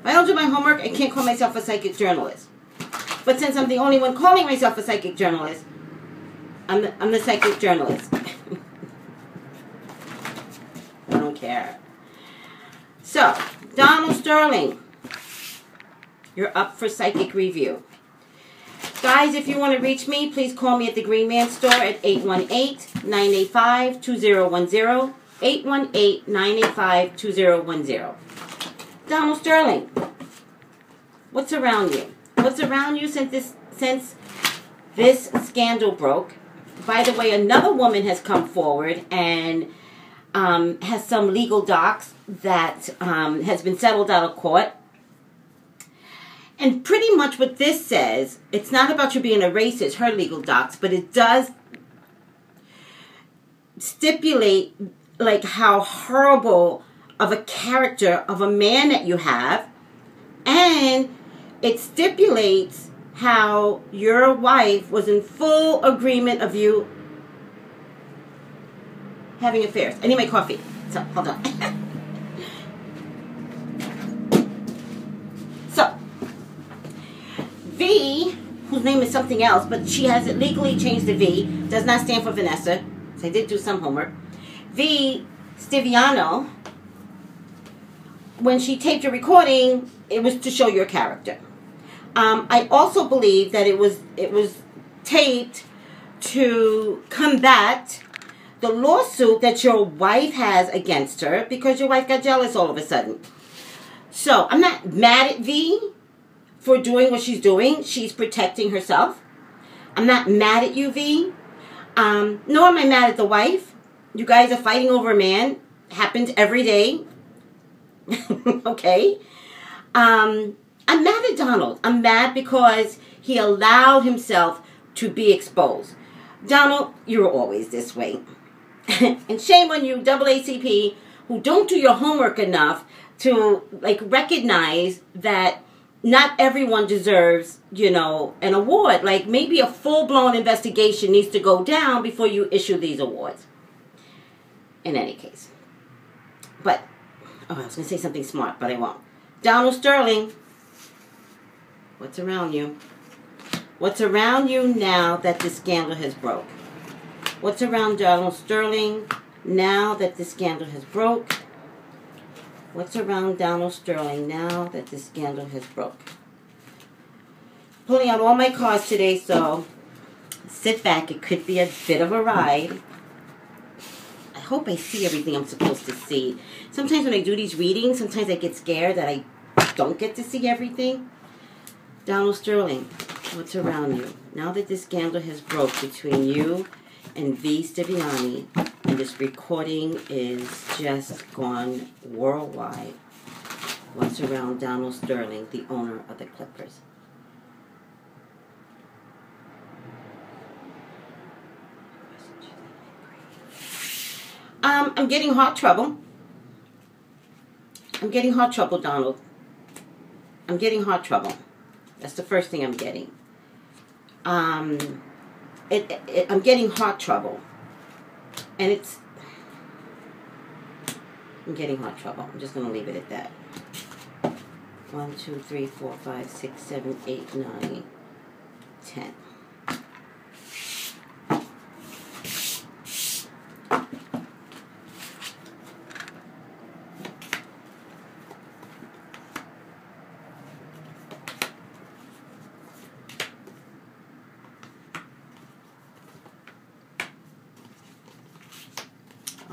If I don't do my homework, I can't call myself a psychic journalist. But since I'm the only one calling myself a psychic journalist, I'm the psychic journalist. I don't care. So, Donald Sterling, you're up for psychic review. Guys, if you want to reach me, please call me at the Green Man Store at 818-985-2010. 818-985-2010. Donald Sterling, what's around you? What's around you since this scandal broke? By the way, another woman has come forward and has some legal docs that has been settled out of court. And pretty much what this says, it's not about you being a racist, her legal docs, but it does stipulate like how horrible of a character of a man that you have, and it stipulates how your wife was in full agreement of you having affairs. I need my coffee. So, hold on. So, V, whose name is something else, but she has it legally changed to V, does not stand for Vanessa. So I did do some homework. V. Stiviano, when she taped your recording, it was to show your character. I also believe that it was taped to combat the lawsuit that your wife has against her because your wife got jealous all of a sudden. So I'm not mad at V for doing what she's doing. She's protecting herself. I'm not mad at you, V. Nor am I mad at the wife. You guys are fighting over a man. Happens every day. Okay. I'm mad at Donald. I'm mad because he allowed himself to be exposed. Donald, you're always this way. And shame on you, AACP, who don't do your homework enough to like recognize that not everyone deserves, you know, an award. Like maybe a full-blown investigation needs to go down before you issue these awards. In any case. But, oh, I was going to say something smart, but I won't. Donald Sterling, what's around you? What's around you now that the scandal has broke? What's around Donald Sterling now that the scandal has broke? What's around Donald Sterling now that the scandal has broke? Pulling out all my cards today, so sit back. It could be a bit of a ride. I hope I see everything I'm supposed to see. Sometimes when I do these readings, sometimes I get scared that I don't get to see everything. Donald Sterling, what's around you? Now that this scandal has broke between you and V. Stiviani, and this recording is just gone worldwide, what's around Donald Sterling, the owner of the Clippers? I'm getting heart trouble. I'm getting heart trouble, Donald. I'm getting heart trouble. That's the first thing I'm getting. I'm getting heart trouble. And I'm getting heart trouble. I'm just going to leave it at that. 1, 2, 3, 4, 5, 6, 7, 8, 9, 10.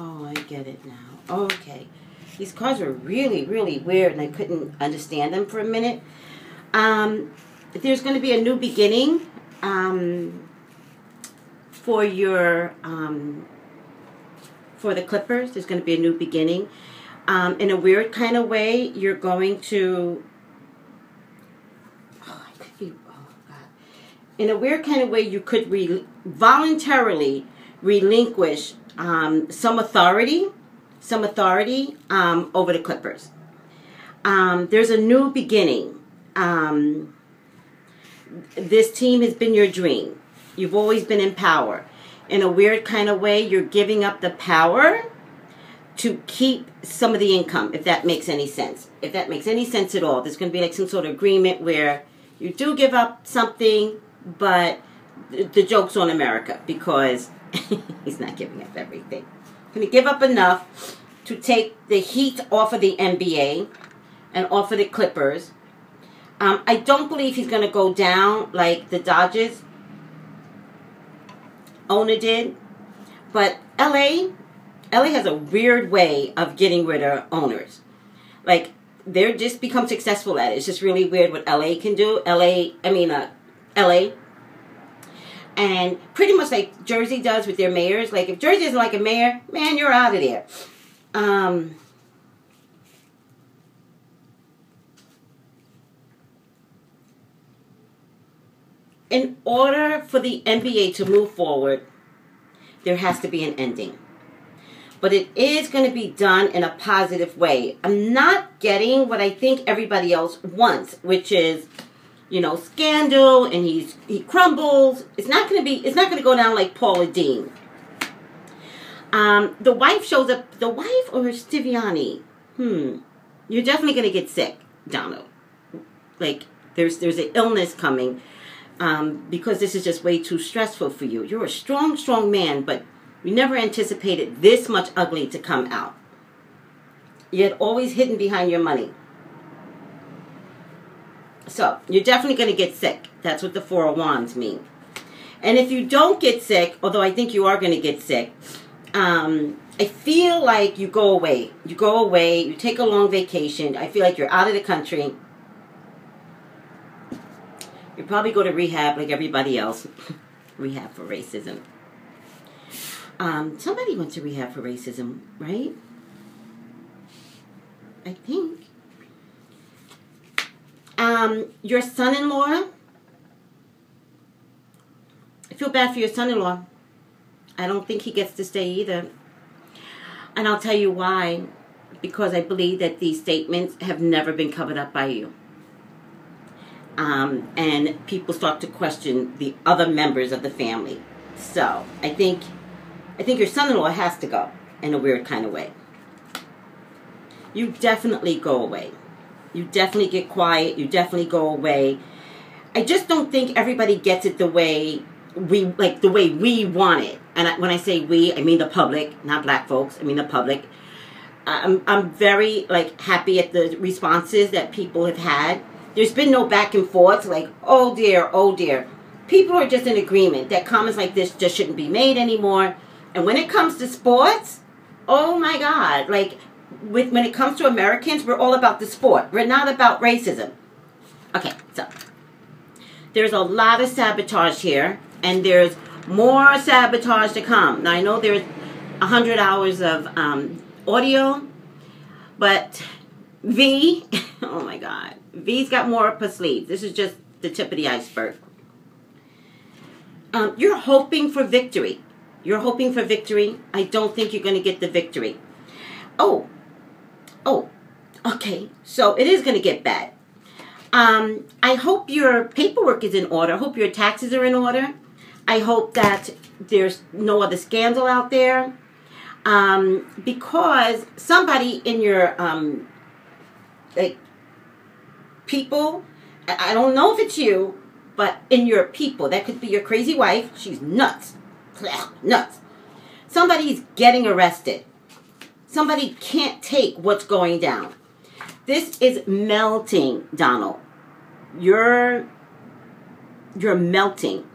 Oh, I get it now. Okay. These cards were really, really weird, and I couldn't understand them for a minute. There's going to be a new beginning for your for the Clippers. There's going to be a new beginning. In a weird kind of way, you're going to... Oh, I could be... Oh, God. In a weird kind of way, you could voluntarily relinquish some authority over the Clippers. There's a new beginning. This team has been your dream. You've always been in power. In a weird kind of way, you're giving up the power to keep some of the income, if that makes any sense. If that makes any sense at all. There's going to be like some sort of agreement where you do give up something, but the joke's on America because he's not giving up everything. He's going to give up enough to take the heat off of the NBA and off of the Clippers. I don't believe he's going to go down like the Dodgers owner did. But LA has a weird way of getting rid of owners. Like, they're just become successful at it. It's just really weird what LA can do. LA. And pretty much like Jersey does with their mayors. Like, if Jersey doesn't like a mayor, man, you're out of there. In order for the NBA to move forward, there has to be an ending. But it is going to be done in a positive way. I'm not getting what I think everybody else wants, which is, you know, scandal and he crumbles. It's not going to go down like Paula Deen. The wife shows up. The wife or Stiviani? You're definitely going to get sick, Donald. Like, there's an illness coming. Because this is just way too stressful for you. You're a strong, strong man, but we never anticipated this much ugly to come out. Yet always hidden behind your money. So, you're definitely going to get sick. That's what the Four of Wands mean. And if you don't get sick, although I think you are going to get sick, I feel like you go away. You go away, you take a long vacation. I feel like you're out of the country. You probably go to rehab like everybody else. Rehab for racism. Somebody went to rehab for racism, right? I think. Your son-in-law. I feel bad for your son-in-law. I don't think he gets to stay either. And I'll tell you why. Because I believe that these statements have never been covered up by you. And people start to question the other members of the family. So, I think your son-in-law has to go in a weird kind of way. You definitely go away. You definitely get quiet. You definitely go away. I just don't think everybody gets it the way we want it. And when I say we, I mean the public, not black folks. I mean the public. I'm very happy at the responses that people have had. There's been no back and forth like, oh dear, oh dear. People are just in agreement that comments like this just shouldn't be made anymore. And when it comes to sports, oh my God. When it comes to Americans, we're all about the sport. We're not about racism. Okay, so there's a lot of sabotage here. And there's more sabotage to come. Now, I know there's 100 hours of audio. But V, oh my God. V's got more up her sleeve. This is just the tip of the iceberg. You're hoping for victory. You're hoping for victory. I don't think you're going to get the victory. Oh, okay. So it is going to get bad. I hope your paperwork is in order. I hope your taxes are in order. I hope that there's no other scandal out there. Because somebody in your people, I don't know if it's you, but in your people, that could be your crazy wife. She's nuts. Nuts. Somebody's getting arrested. Somebody can't take what's going down. This is melting, Donald. You're melting.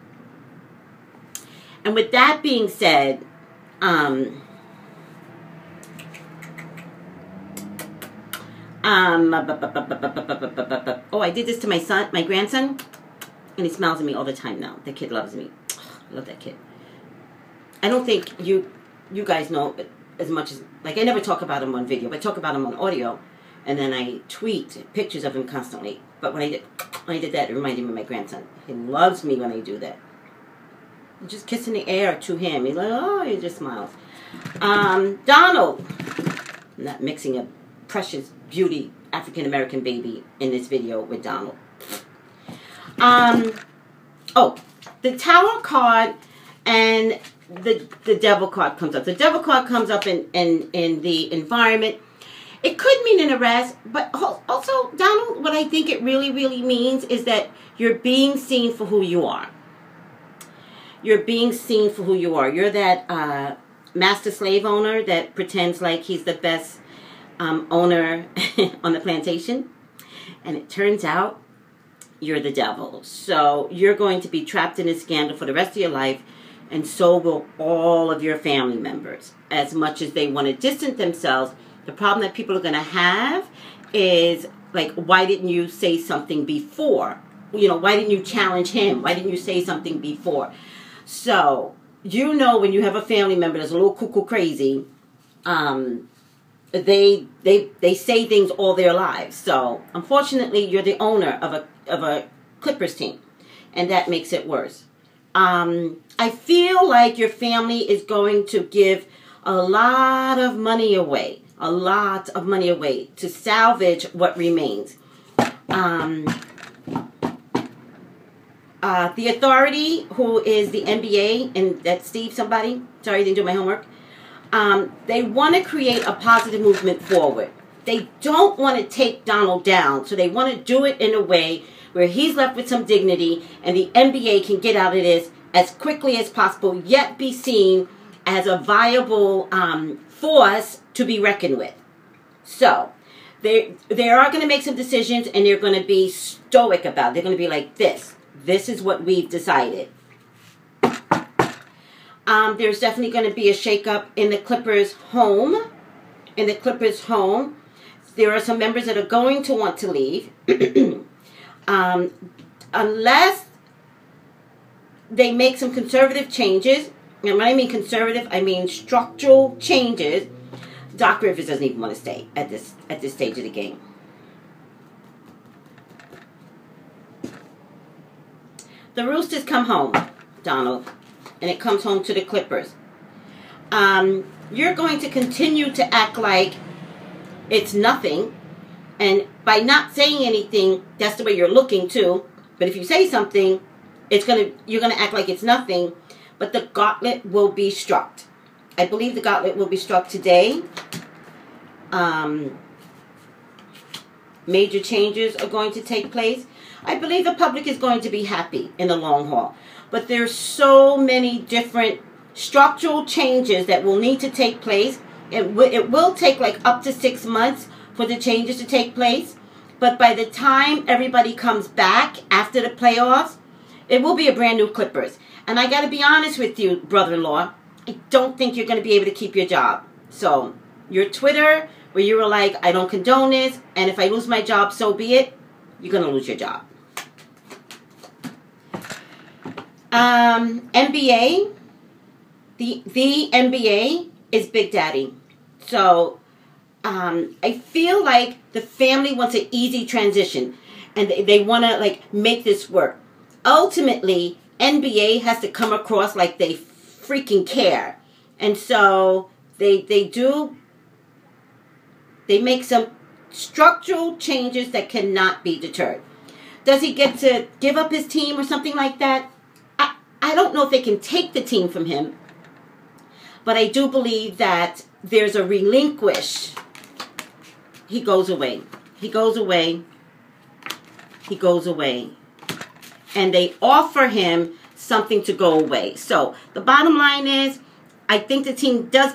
And with that being said, oh, I did this to my grandson, and he smiles at me all the time now. The kid loves me. I love that kid. I don't think you guys know as much as, I never talk about him on video, but I talk about him on audio, and then I tweet pictures of him constantly. But when I did that, it reminded me of my grandson. He loves me when I do that. I'm just kissing the air to him. He's like, oh, he just smiles. Donald. I'm not mixing a precious beauty African-American baby in this video with Donald. Oh, the Tower card and the devil card comes up. The devil card comes up in the environment. It could mean an arrest, but also, Donald, what I think it really, really means is that you're being seen for who you are. You're being seen for who you are. You're that master slave owner that pretends like he's the best owner on the plantation. And it turns out you're the devil. So you're going to be trapped in a scandal for the rest of your life, and so will all of your family members. As much as they want to distance themselves, the problem that people are going to have is, like, why didn't you say something before? You know, why didn't you challenge him? Why didn't you say something before? So, you know, when you have a family member that's a little cuckoo crazy, they say things all their lives. So, unfortunately, you're the owner of a Clippers team, and that makes it worse. I feel like your family is going to give a lot of money away. A lot of money away to salvage what remains. The authority, who is the NBA, and that's Steve somebody. Sorry, I didn't do my homework. They want to create a positive movement forward. They don't want to take Donald down, so they want to do it in a way where he's left with some dignity and the NBA can get out of this as quickly as possible, yet be seen as a viable force to be reckoned with. So, they are going to make some decisions, and they're going to be stoic about it. They're going to be like this. This is what we've decided. There's definitely going to be a shakeup in the Clippers' home. In the Clippers' home, there are some members that are going to want to leave. Unless they make some conservative changes. And when I mean conservative, I mean structural changes. Doc Rivers doesn't even want to stay at this stage of the game. The Roosters come home, Donald, and it comes home to the Clippers. You're going to continue to act like it's nothing, and by not saying anything, that's the way you're looking too. But if you say something, you're gonna act like it's nothing. But the gauntlet will be struck. I believe the gauntlet will be struck today. Major changes are going to take place. I believe the public is going to be happy in the long haul. But there's so many different structural changes that will need to take place. It will take like up to 6 months for the changes to take place. But by the time everybody comes back after the playoffs, it will be a brand new Clippers. And I got to be honest with you, brother-in-law, I don't think you're going to be able to keep your job. So, your Twitter, where you were like, I don't condone this, and if I lose my job, so be it, you're going to lose your job. NBA, the NBA is Big Daddy. So, I feel like the family wants an easy transition, and they want to, like, make this work. Ultimately, NBA has to come across like they freaking care. And so they make some structural changes that cannot be deterred. Does he get to give up his team or something like that? I don't know if they can take the team from him. But I do believe that there's a relinquish. He goes away. He goes away. He goes away. And they offer him something to go away. So the bottom line is, I think the team does get